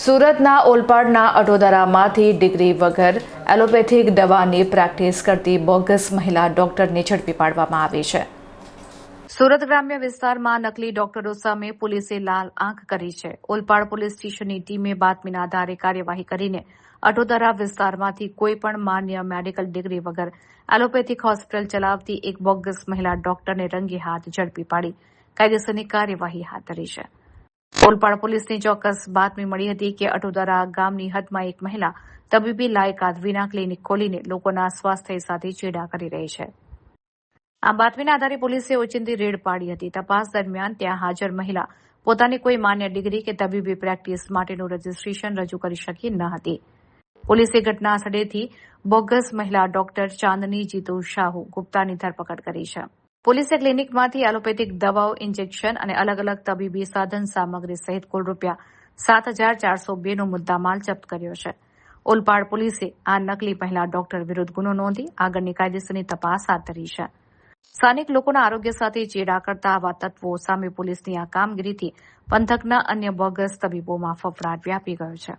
સુરતના ઓલપાડના અટોદરામાંથી ડિગ્રી વગર એલોપેથિક દવાની પ્રેક્ટિસ કરતી બોગસ મહિલા ડોક્ટરને ઝડપી પાડવામાં આવી છે. સુરત ગ્રામ્ય વિસ્તારમાં નકલી ડોક્ટરો સામે પોલીસે લાલ આંખ કરી છે. ઓલપાડ પોલીસ સ્ટેશનની ટીમે બાતમીના આધારે કાર્યવાહી કરીને અટોદરા વિસ્તારમાંથી કોઈપણ માન્ય મેડિકલ ડિગ્રી વગર એલોપેથિક હોસ્પિટલ ચલાવતી એક બોગસ મહિલા ડોક્ટરને રંગે હાથ ઝડપી પાડી કાયદેસરની કાર્યવાહી હાથ ધરી છે. ઓલપાડ પોલીસને ચોક્કસ બાતમી મળી હતી કે અટોદરા ગામની હદમાં એક મહિલા તબીબી લાયકાત વિના ક્લિનિક ખોલીને લોકોના સ્વાસ્થ્ય સાથે ચેડા કરી રહી છે. આ બાતમીના આધારે પોલીસે ઓચિંતી રેડ પાડી હતી. તપાસ દરમિયાન ત્યાં હાજર મહિલા પોતાની કોઈ માન્ય ડિગ્રી કે તબીબી પ્રેક્ટિસ માટેનું રજીસ્ટ્રેશન રજૂ કરી શકી ન હતી. પોલીસે ઘટના સ્થળેથી બોગસ મહિલા ડોક્ટર ચાંદની જીતુ શાહુ ગુપ્તાની ધરપકડ કરી છે. પોલીસે ક્લિનિકમાંથી એલોપેથિક દવાઓ, ઇન્જેક્શન અને અલગ અલગ તબીબી સાધન સામગ્રી સહિત કુલ ₹7,402 નો મુદ્દામાલ જપ્ત કર્યો છે. ઓલપાડ પોલીસે આ નકલી મહિલા ડોક્ટર વિરુદ્ધ ગુનો નોંધી આગળની કાયદેસરની તપાસ હાથ ધરી છે. સ્થાનિક લોકોના આરોગ્ય સાથે ચેડા કરતા આવા તત્વો સામે પોલીસની આ કામગીરીથી પંથકના અન્ય બોગસ તબીબોમાં ફફડાટ વ્યાપી ગયો છે.